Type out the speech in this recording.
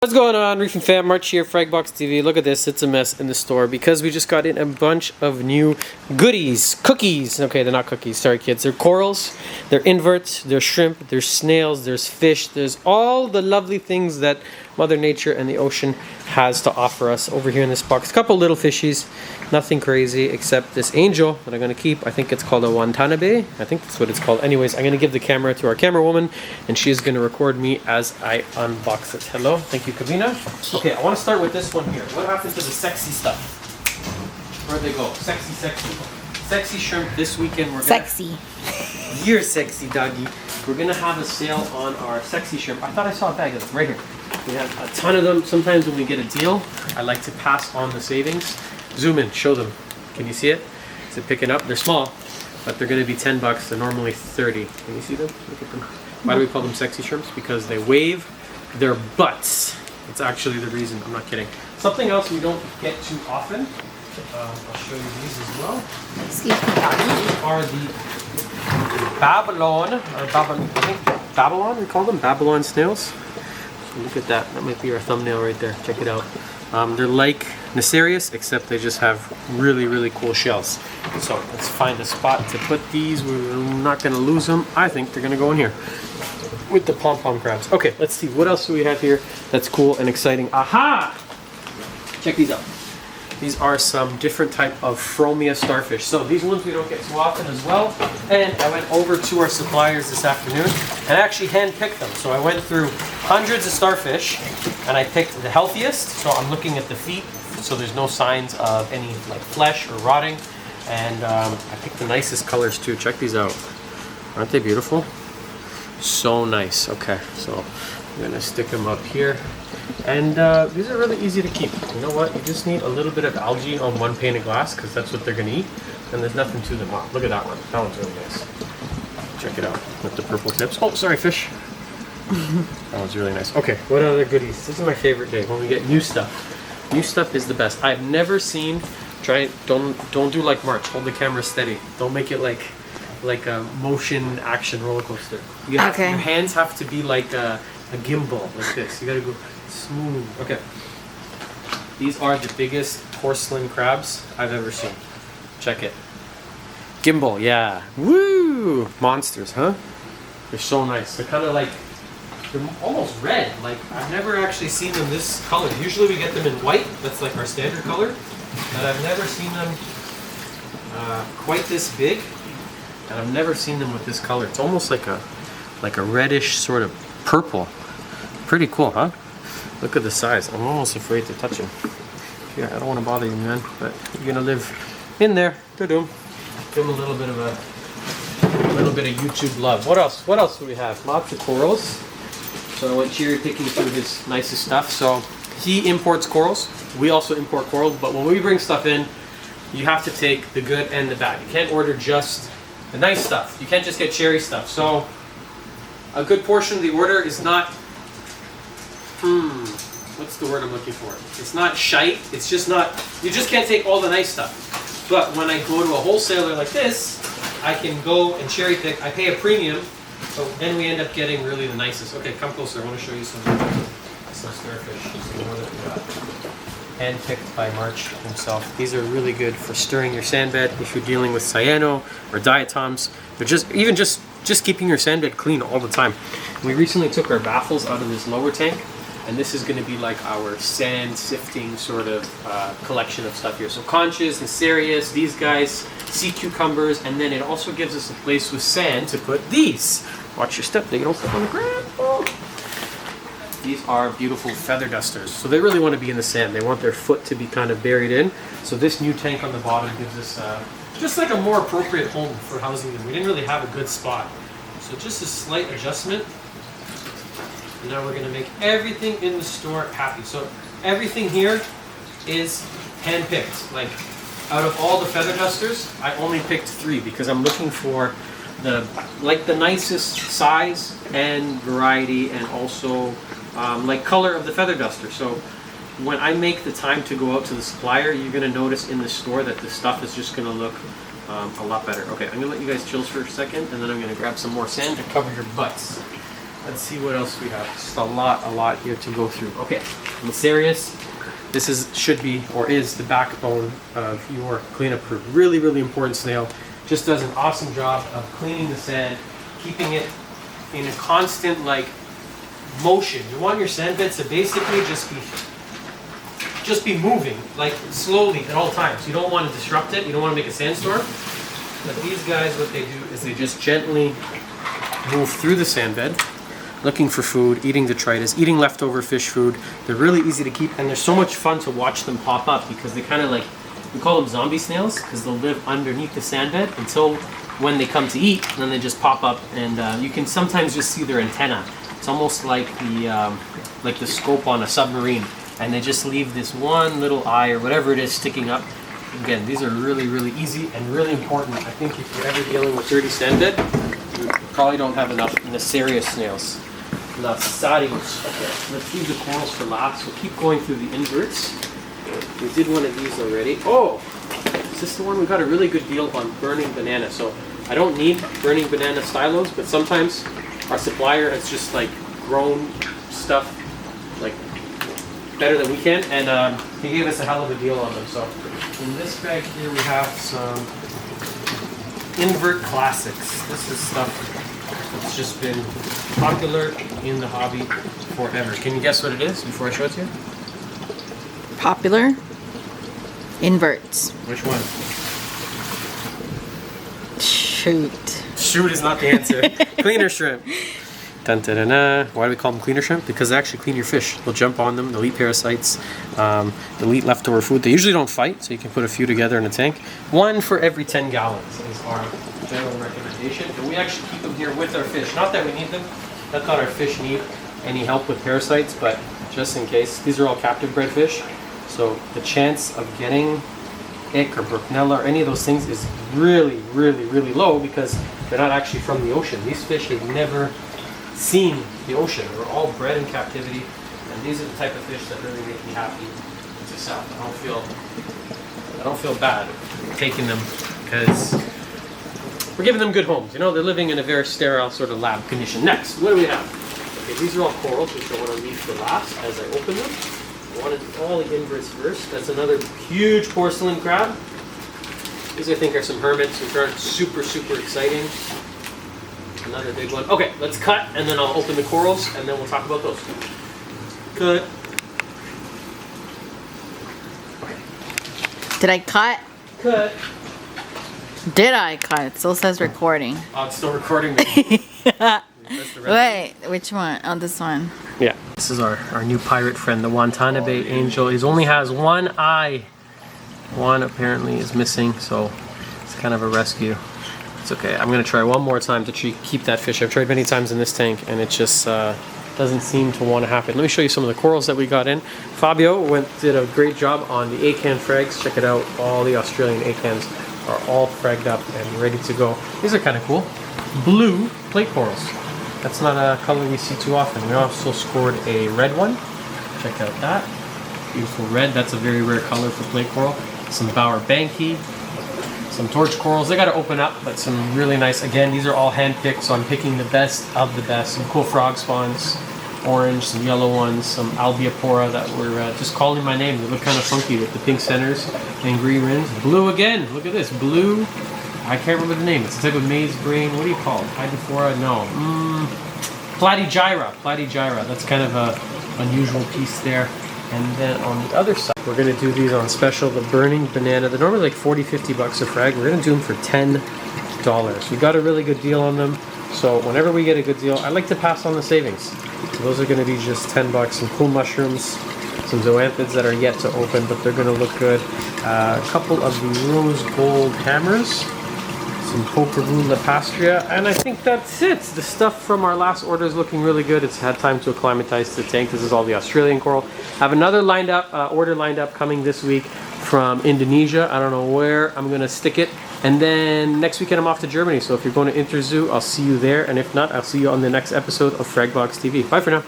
What's going on, Reefing fam? March here, Fragbox TV. Look at this, it's a mess in the store because we just got in a bunch of new goodies. Cookies! Okay, they're not cookies, sorry kids. They're corals, they're inverts, there's shrimp, there's snails, there's fish, there's all the lovely things that Mother Nature and the ocean has to offer us over here in this box. A couple little fishies, nothing crazy except this angel that I'm going to keep. I think it's called a Watanabe. I think that's what it's called. Anyways, I'm going to give the camera to our camera woman and she's going to record me as I unbox it. Hello, thank you, Kavina. Okay, I want to start with this one here. What happened to the sexy stuff? Where'd they go? Sexy shrimp this weekend. We're gonna... Sexy. You're sexy, doggy. We're gonna have a sale on our sexy shrimp. I thought I saw a bag of them right here. We have a ton of them. Sometimes when we get a deal, I like to pass on the savings. Zoom in, show them. Can you see it? Is it picking up? They're small, but they're gonna be 10 bucks. They're normally 30. Can you see them? Look at them. Why do we call them sexy shrimps? Because they wave their butts. It's actually the reason. I'm not kidding. Something else we don't get too often. I'll show you these as well. Excuse me, doggy. These are the Babylon, or I think Babylon, we call them Babylon snails. So look at that. That might be our thumbnail right there. Check it out. They're like Necarius, except they just have really, really cool shells. So let's find a spot to put these. We're not going to lose them. I think they're going to go in here with the pom-pom crabs. Okay, let's see. What else do we have here that's cool and exciting? Aha! Check these out. These are some different type of Phromia starfish. So these ones we don't get too often as well. And I went over to our suppliers this afternoon and I actually hand-picked them. So I went through hundreds of starfish and I picked the healthiest. So I'm looking at the feet, so there's no signs of any like flesh or rotting. And I picked the nicest colors too. Check these out. Aren't they beautiful? So nice. Okay, so I'm gonna stick them up here. And these are really easy to keep. You know what? You just need a little bit of algae on one pane of glass because that's what they're going to eat. And there's nothing to them. Wow, look at that one. That one's really nice. Check it out with the purple tips. Oh, sorry, fish. That one's really nice. Okay, what other goodies? This is my favorite day when we get new stuff. New stuff is the best. I've never seen. Don't do like March. Hold the camera steady. Don't make it like a motion action roller coaster. Okay. Your hands have to be like a gimbal, like this. You gotta go smooth. Okay. These are the biggest porcelain crabs I've ever seen. Check it. Gimbal, yeah. Woo! Monsters, huh? They're so nice. They're kind of like, they're almost red. Like, I've never actually seen them this color. Usually we get them in white. That's like our standard color. But I've never seen them quite this big. And I've never seen them with this color. It's almost like a reddish sort of purple. Pretty cool, huh? Look at the size. I'm almost afraid to touch him. Yeah, I don't want to bother you, man, but you're gonna live in there. Give him a little bit of YouTube love. What else? What else do we have? Lots of corals. So I went cherry picking through his nicest stuff. So he imports corals. We also import corals, but when we bring stuff in, you have to take the good and the bad. You can't order just the nice stuff. You can't just get cherry stuff. So a good portion of the order is not, what's the word I'm looking for? It's not shite, it's just not, you just can't take all the nice stuff. But when I go to a wholesaler like this, I can go and cherry pick, I pay a premium, so then we end up getting really the nicest. Okay, come closer, I want to show you some starfish. Some more that we got. Handpicked by March himself. These are really good for stirring your sandbed if you're dealing with cyano or diatoms. They're just keeping your sandbed clean all the time. We recently took our baffles out of this lower tank, and this is going to be like our sand sifting sort of collection of stuff here. So conches, Necarius, these guys, sea cucumbers, and then it also gives us a place with sand to put these. Watch your step, they don't step on the ground. Oh. These are beautiful feather dusters. So they really want to be in the sand. They want their foot to be kind of buried in. So this new tank on the bottom gives us just like a more appropriate home for housing them. We didn't really have a good spot. So just a slight adjustment. And now we're going to make everything in the store happy. So everything here is hand-picked. Like out of all the feather dusters, I only picked 3 because I'm looking for the nicest size and variety and also like color of the feather duster. So when I make the time to go out to the supplier, you're going to notice in the store that the stuff is just going to look a lot better. Okay, I'm going to let you guys chill for a second and then I'm going to grab some more sand to cover your butts. Let's see what else we have. Just a lot here to go through. Okay, Macerius. This should be or is the backbone of your cleanup crew. Really, really important snail. Just does an awesome job of cleaning the sand, keeping it in a constant motion. You want your sand beds to basically just be moving like slowly at all times. You don't want to disrupt it. You don't want to make a sandstorm. But these guys, what they do is they just gently move through the sand bed, looking for food, eating detritus, eating leftover fish food. They're really easy to keep, and they're so much fun to watch them pop up because they kind of we call them zombie snails because they'll live underneath the sand bed until when they come to eat, and then they just pop up, and you can sometimes just see their antenna. It's almost like the scope on a submarine, and they just leave this one little eye or whatever it is sticking up. Again, these are really, really easy and really important. I think if you're ever dealing with dirty sand bed, you probably don't have enough Macerius snails. Lasarius. Okay, let's leave the corals for last. We'll keep going through the inverts. We did one of these already. Oh, is this the one? We got a really good deal on burning banana. So I don't need burning banana stylos, but sometimes our supplier has just grown stuff better than we can, and he gave us a hell of a deal on them. So in this bag here we have some invert classics. This is stuff that's just been popular in the hobby forever. Can you guess what it is before I show it to you? Popular inverts. Which one? Shoot. Shoot is not the answer. Cleaner shrimp. Dun, dun, dun, dun. Why do we call them cleaner shrimp? Because they actually clean your fish. They'll jump on them, they'll eat parasites, they'll eat leftover food. They usually don't fight, so you can put a few together in a tank. 1 for every 10 gallons is our general recommendation. And we actually keep them here with our fish. Not that we need them, not that our fish need any help with parasites, but just in case. These are all captive bred fish, so the chance of getting ick or Brooklynella or any of those things is really, really, really low because they're not actually from the ocean. These fish have never seen the ocean. They're all bred in captivity, and these are the type of fish that really make me happy to sell. I don't feel bad taking them because we're giving them good homes. You know, they're living in a very sterile sort of lab condition. Next, what do we have? Okay, these are all corals, which I want to leave for last as I open them. I want to do all the inverts first. That's another huge porcelain crab. These I think are some hermits, which aren't super, super exciting. Another big one. Okay, let's cut, and then I'll open the corals, and then we'll talk about those. Cut. Did I cut? Cut. Did I cut? It still says recording. Oh, it's still recording. Maybe. Wait, which one? Oh, this one. Yeah. This is our new pirate friend, the Watanabe angel. He only has one eye. One apparently is missing, so it's kind of a rescue. It's okay. I'm going to try one more time to keep that fish. I've tried many times in this tank, and it just doesn't seem to want to happen. Let me show you some of the corals that we got in. Fabio did a great job on the acan frags. Check it out. All the Australian acans are all fragged up and ready to go. These are kind of cool. Blue plate corals. That's not a color we see too often. We also scored a red one. Check out that. Beautiful red. That's a very rare color for plate coral. Some Bower Banky. Some torch corals. They got to open up, but some really nice. Again, these are all hand picked, so I'm picking the best of the best. Some cool frog spawns, orange, some yellow ones, some albiapora that were just calling my name. They look kind of funky with the pink centers and green rims. Blue again. Look at this. Blue. I can't remember the name. It's a type of maize brain. What do you call it? Hydrophora? No. Platygyra. Platygyra. That's kind of a unusual piece there. And then on the other side, we're going to do these on special, the burning banana. They're normally like 40, 50 bucks a frag. We're going to do them for $10. We got a really good deal on them. So whenever we get a good deal, I like to pass on the savings. So those are going to be just 10 bucks. Some cool mushrooms, some zoanthids that are yet to open, but they're going to look good. A couple of the rose gold hammers. Some Pokeroo Lepastria, and I think that's it. The stuff from our last order is looking really good. It's had time to acclimatize to the tank. This is all the Australian coral. I have another order lined up coming this week from Indonesia. I don't know where I'm going to stick it. And then next weekend I'm off to Germany. So if you're going to Interzoo, I'll see you there. And if not, I'll see you on the next episode of Fragbox TV. Bye for now.